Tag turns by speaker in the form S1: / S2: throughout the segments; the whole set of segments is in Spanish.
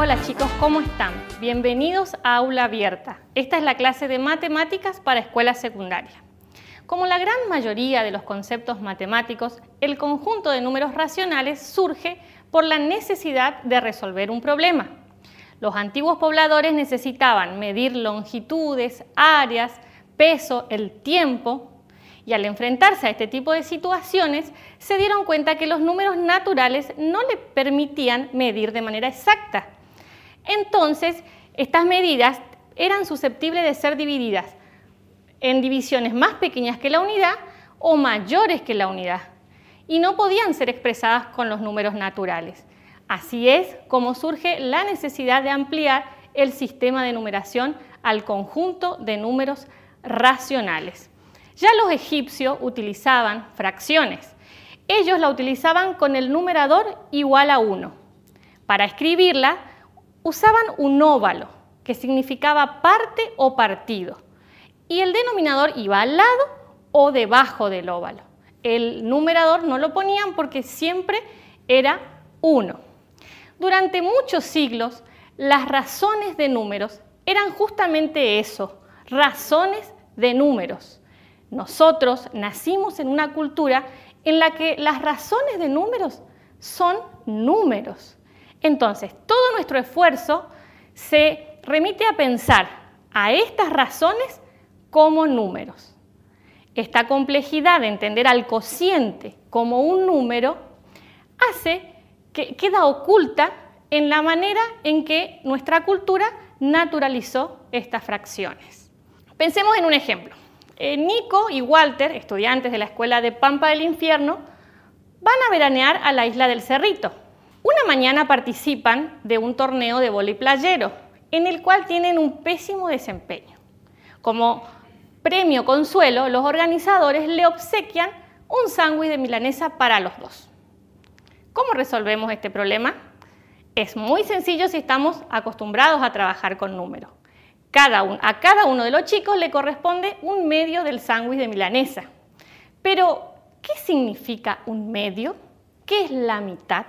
S1: Hola chicos, ¿cómo están? Bienvenidos a Aula Abierta. Esta es la clase de matemáticas para escuela secundaria. Como la gran mayoría de los conceptos matemáticos, el conjunto de números racionales surge por la necesidad de resolver un problema. Los antiguos pobladores necesitaban medir longitudes, áreas, peso, el tiempo, y al enfrentarse a este tipo de situaciones se dieron cuenta que los números naturales no le permitían medir de manera exacta. Entonces, estas medidas eran susceptibles de ser divididas en divisiones más pequeñas que la unidad o mayores que la unidad, y no podían ser expresadas con los números naturales. Así es como surge la necesidad de ampliar el sistema de numeración al conjunto de números racionales. Ya los egipcios utilizaban fracciones. Ellos la utilizaban con el numerador igual a 1. Para escribirla, usaban un óvalo, que significaba parte o partido, y el denominador iba al lado o debajo del óvalo. El numerador no lo ponían porque siempre era 1. Durante muchos siglos, las razones de números eran justamente eso, razones de números. Nosotros nacimos en una cultura en la que las razones de números son números. Entonces, todo nuestro esfuerzo se remite a pensar a estas razones como números. Esta complejidad de entender al cociente como un número hace que queda oculta en la manera en que nuestra cultura naturalizó estas fracciones. Pensemos en un ejemplo. Nico y Walter, estudiantes de la escuela de Pampa del Infierno, van a veranear a la isla del Cerrito. Una mañana participan de un torneo de vóley playero, en el cual tienen un pésimo desempeño. Como premio consuelo, los organizadores le obsequian un sándwich de milanesa para los dos. ¿Cómo resolvemos este problema? Es muy sencillo si estamos acostumbrados a trabajar con números. A cada uno de los chicos le corresponde un medio del sándwich de milanesa. Pero, ¿qué significa un medio? ¿Qué es la mitad?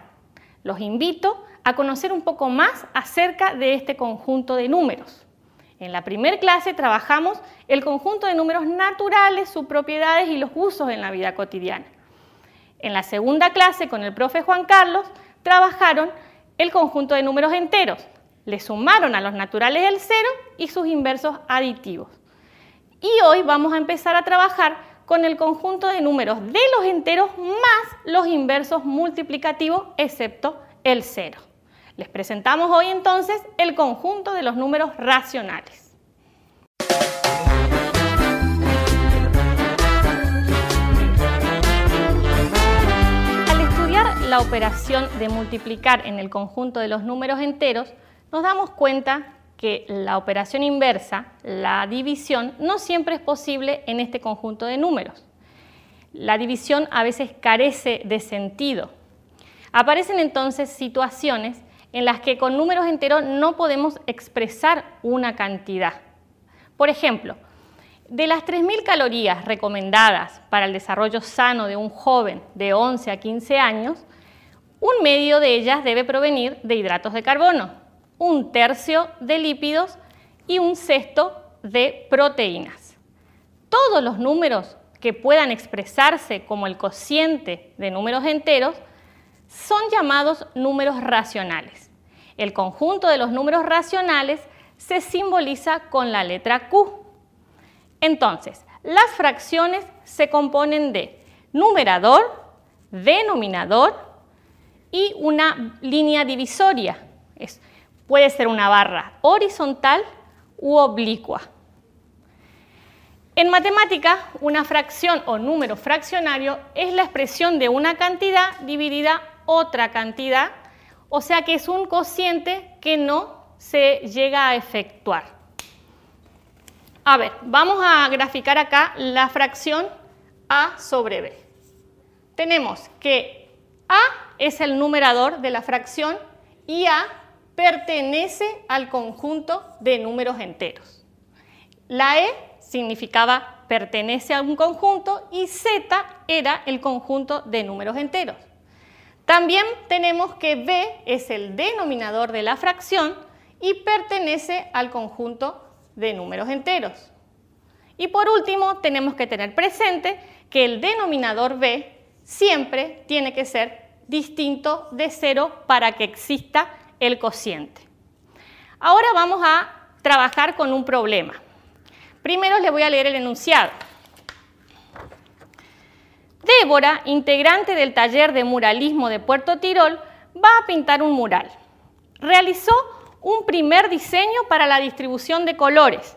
S1: Los invito a conocer un poco más acerca de este conjunto de números. En la primera clase trabajamos el conjunto de números naturales, sus propiedades y los usos en la vida cotidiana. En la segunda clase, con el profe Juan Carlos, trabajaron el conjunto de números enteros. Le sumaron a los naturales el cero y sus inversos aditivos. Y hoy vamos a empezar a trabajar con el conjunto de números de los enteros más los inversos multiplicativos, excepto el cero. Les presentamos hoy entonces el conjunto de los números racionales. Al estudiar la operación de multiplicar en el conjunto de los números enteros, nos damos cuenta que la operación inversa, la división, no siempre es posible en este conjunto de números. La división a veces carece de sentido. Aparecen entonces situaciones en las que con números enteros no podemos expresar una cantidad. Por ejemplo, de las 3.000 calorías recomendadas para el desarrollo sano de un joven de 11 a 15 años, un medio de ellas debe provenir de hidratos de carbono, un tercio de lípidos y un sexto de proteínas. Todos los números que puedan expresarse como el cociente de números enteros son llamados números racionales. El conjunto de los números racionales se simboliza con la letra Q. Entonces, las fracciones se componen de numerador, denominador y una línea divisoria. Puede ser una barra horizontal u oblicua. En matemática, una fracción o número fraccionario es la expresión de una cantidad dividida otra cantidad, o sea que es un cociente que no se llega a efectuar. A ver, vamos a graficar acá la fracción A sobre B. Tenemos que A es el numerador de la fracción y A pertenece al conjunto de números enteros. La E significaba pertenece a un conjunto y Z era el conjunto de números enteros. También tenemos que b es el denominador de la fracción y pertenece al conjunto de números enteros. Y por último, tenemos que tener presente que el denominador b siempre tiene que ser distinto de 0 para que exista el cociente. Ahora vamos a trabajar con un problema. Primero les voy a leer el enunciado. Débora, integrante del taller de muralismo de Puerto Tirol, va a pintar un mural. Realizó un primer diseño para la distribución de colores.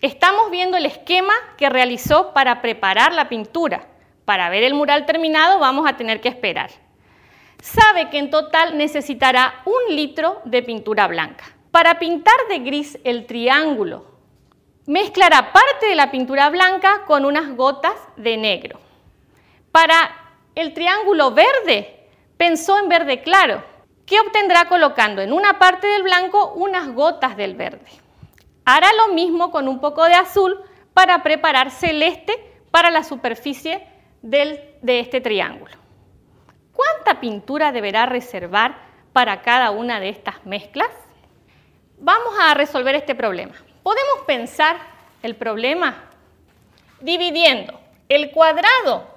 S1: Estamos viendo el esquema que realizó para preparar la pintura. Para ver el mural terminado vamos a tener que esperar. Sabe que en total necesitará 1 litro de pintura blanca. Para pintar de gris el triángulo, mezclará parte de la pintura blanca con unas gotas de negro. Para el triángulo verde, pensó en verde claro. ¿Qué obtendrá colocando en una parte del blanco unas gotas del verde? Hará lo mismo con un poco de azul para preparar celeste para la superficie de este triángulo. ¿Cuánta pintura deberá reservar para cada una de estas mezclas? Vamos a resolver este problema. Podemos pensar el problema dividiendo el cuadrado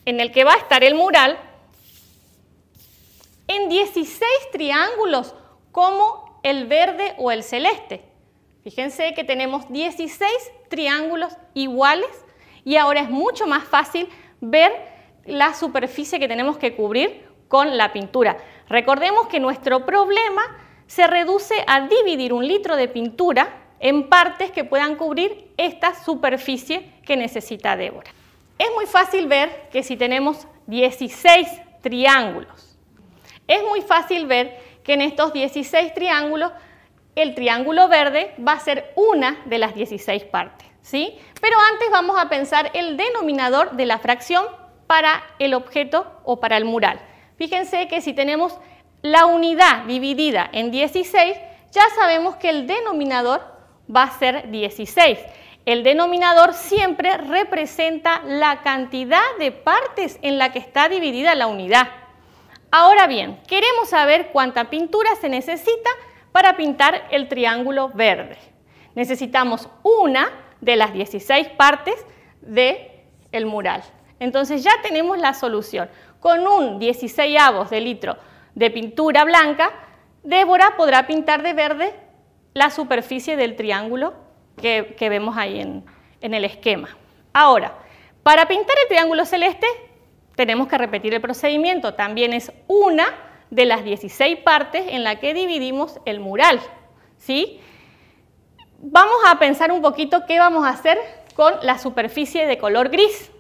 S1: en el que va a estar el mural en 16 triángulos como el verde o el celeste. Fíjense que tenemos 16 triángulos iguales y ahora es mucho más fácil ver la superficie que tenemos que cubrir con la pintura. Recordemos que nuestro problema se reduce a dividir 1 litro de pintura en partes que puedan cubrir esta superficie que necesita Débora. Es muy fácil ver que si tenemos 16 triángulos, es muy fácil ver que en estos 16 triángulos el triángulo verde va a ser una de las 16 partes, ¿sí? Pero antes vamos a pensar el denominador de la fracción para el objeto o para el mural. Fíjense que si tenemos la unidad dividida en 16, ya sabemos que el denominador va a ser 16. El denominador siempre representa la cantidad de partes en la que está dividida la unidad. Ahora bien, queremos saber cuánta pintura se necesita para pintar el triángulo verde. Necesitamos una de las 16 partes del mural. Entonces ya tenemos la solución. Con un 16avos de litro de pintura blanca, Débora podrá pintar de verde la superficie del triángulo que vemos ahí en el esquema. Ahora, para pintar el triángulo celeste tenemos que repetir el procedimiento. También es una de las 16 partes en la que dividimos el mural, ¿sí? Vamos a pensar un poquito qué vamos a hacer con la superficie de color gris.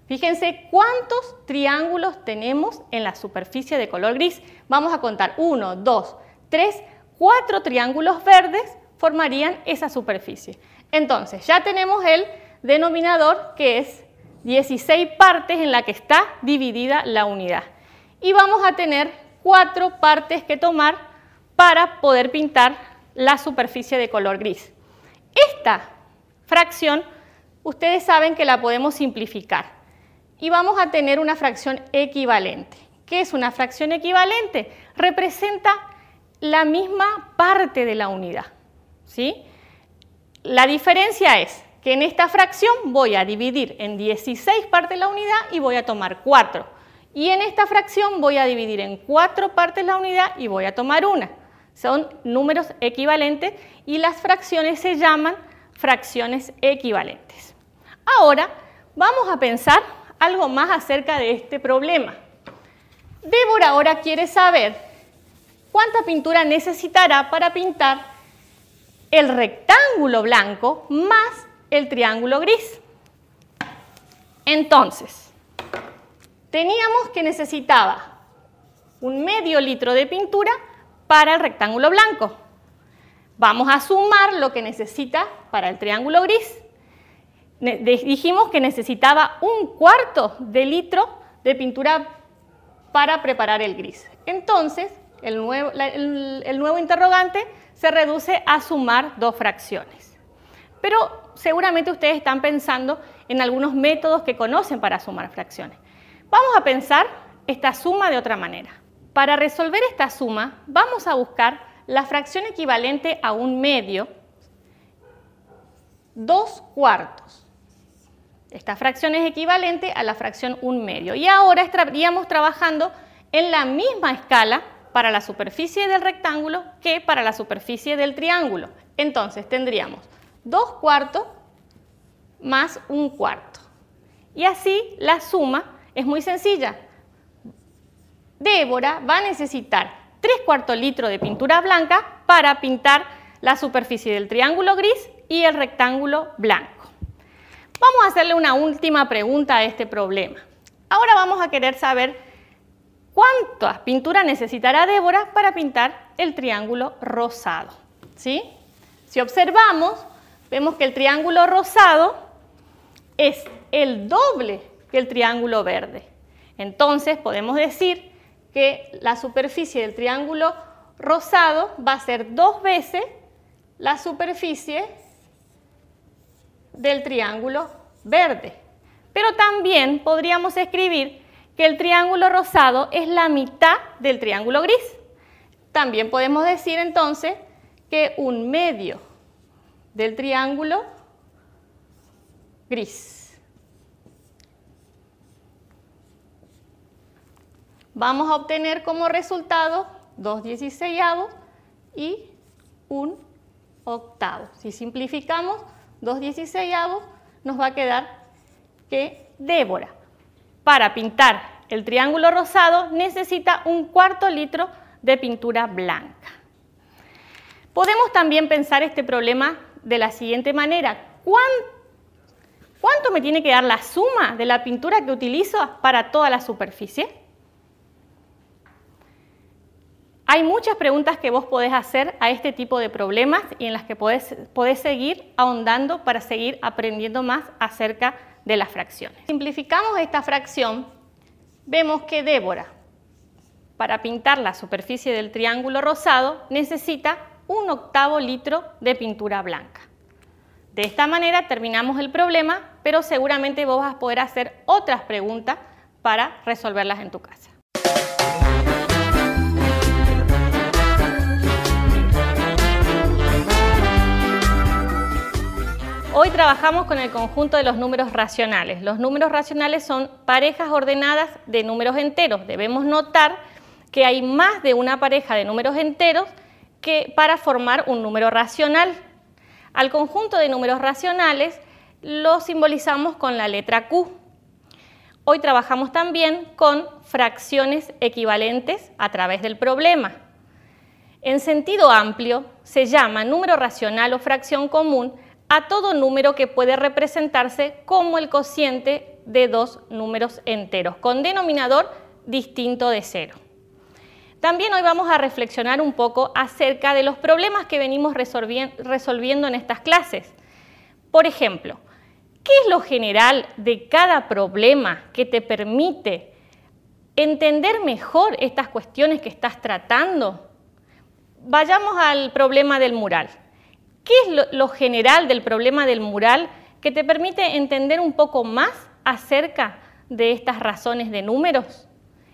S1: Fíjense cuántos triángulos tenemos en la superficie de color gris. Vamos a contar 1, 2, 3, 4 triángulos verdes formarían esa superficie. Entonces, ya tenemos el denominador que es 16 partes en la que está dividida la unidad. Y vamos a tener 4 partes que tomar para poder pintar la superficie de color gris. Esta fracción, ustedes saben que la podemos simplificar y vamos a tener una fracción equivalente. ¿Qué es una fracción equivalente? Representa la misma parte de la unidad, ¿sí? La diferencia es que en esta fracción voy a dividir en 16 partes la unidad y voy a tomar 4. Y en esta fracción voy a dividir en 4 partes la unidad y voy a tomar una. Son números equivalentes y las fracciones se llaman fracciones equivalentes. Ahora vamos a pensar algo más acerca de este problema. Débora ahora quiere saber cuánta pintura necesitará para pintar el rectángulo blanco más el triángulo gris. Entonces, teníamos que necesitaba 1/2 litro de pintura para el rectángulo blanco. Vamos a sumar lo que necesita para el triángulo gris. Dijimos que necesitaba 1/4 de litro de pintura para preparar el gris. Entonces, el nuevo interrogante se reduce a sumar 2 fracciones. Pero seguramente ustedes están pensando en algunos métodos que conocen para sumar fracciones. Vamos a pensar esta suma de otra manera. Para resolver esta suma, vamos a buscar la fracción equivalente a 1/2, 2/4. Esta fracción es equivalente a la fracción 1/2. Y ahora estaríamos trabajando en la misma escala para la superficie del rectángulo que para la superficie del triángulo. Entonces tendríamos 2/4 más 1/4. Y así la suma es muy sencilla. Débora va a necesitar 3/4 litros de pintura blanca para pintar la superficie del triángulo gris y el rectángulo blanco. Vamos a hacerle una última pregunta a este problema. Ahora vamos a querer saber cuánta pintura necesitará Débora para pintar el triángulo rosado, ¿sí? Si observamos, vemos que el triángulo rosado es el doble que el triángulo verde. Entonces podemos decir que la superficie del triángulo rosado va a ser 2 veces la superficie del triángulo verde. Pero también podríamos escribir que el triángulo rosado es la mitad del triángulo gris. También podemos decir entonces que 1/2 del triángulo gris. Vamos a obtener como resultado 2/16 y 1/8. Si simplificamos 2/16, nos va a quedar que Débora, para pintar el triángulo rosado, necesita 1/4 litro de pintura blanca. Podemos también pensar este problema de la siguiente manera. ¿Cuánto me tiene que dar la suma de la pintura que utilizo para toda la superficie? Hay muchas preguntas que vos podés hacer a este tipo de problemas y en las que podés seguir ahondando para seguir aprendiendo más acerca de las fracciones. Si simplificamos esta fracción, vemos que Débora, para pintar la superficie del triángulo rosado, necesita 1/8 litro de pintura blanca. De esta manera terminamos el problema, pero seguramente vos vas a poder hacer otras preguntas para resolverlas en tu casa. Hoy trabajamos con el conjunto de los números racionales. Los números racionales son parejas ordenadas de números enteros. Debemos notar que hay más de una pareja de números enteros que para formar un número racional. Al conjunto de números racionales lo simbolizamos con la letra Q. Hoy trabajamos también con fracciones equivalentes a través del problema. En sentido amplio se llama número racional o fracción común a todo número que puede representarse como el cociente de dos números enteros, con denominador distinto de 0. También hoy vamos a reflexionar un poco acerca de los problemas que venimos resolviendo en estas clases. Por ejemplo, ¿qué es lo general de cada problema que te permite entender mejor estas cuestiones que estás tratando? Vayamos al problema del mural. ¿Qué es lo general del problema del mural que te permite entender un poco más acerca de estas razones de números?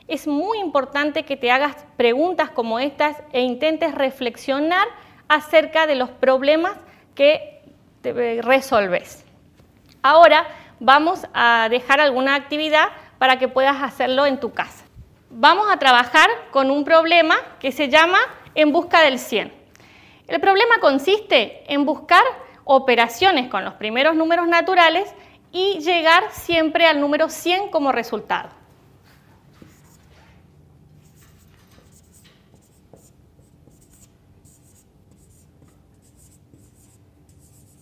S1: Es muy importante que te hagas preguntas como estas e intentes reflexionar acerca de los problemas que resolves. Ahora vamos a dejar alguna actividad para que puedas hacerlo en tu casa. Vamos a trabajar con un problema que se llama En busca del 100. El problema consiste en buscar operaciones con los primeros números naturales y llegar siempre al número 100 como resultado.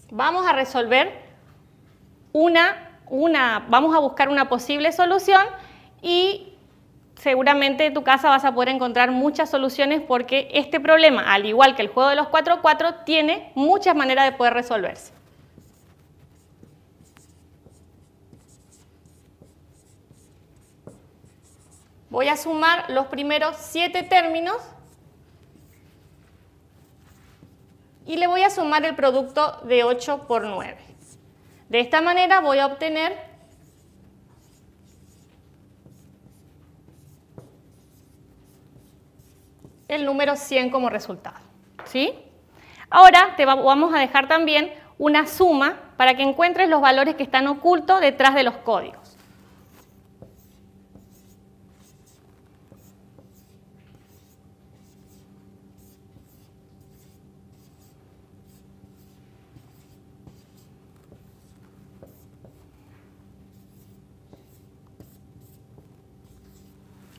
S1: Vamos a resolver vamos a buscar una posible solución y seguramente en tu casa vas a poder encontrar muchas soluciones porque este problema, al igual que el juego de los 4×4, tiene muchas maneras de poder resolverse. Voy a sumar los primeros 7 términos y le voy a sumar el producto de 8 por 9. De esta manera voy a obtener el número 100 como resultado. ¿Sí? Ahora vamos a dejar también una suma para que encuentres los valores que están ocultos detrás de los códigos.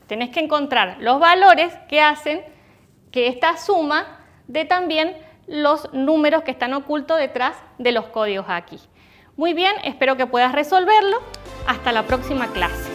S1: Tenés que encontrar los valores que hacen que esta suma dé también los números que están ocultos detrás de los códigos aquí. Muy bien, espero que puedas resolverlo. Hasta la próxima clase.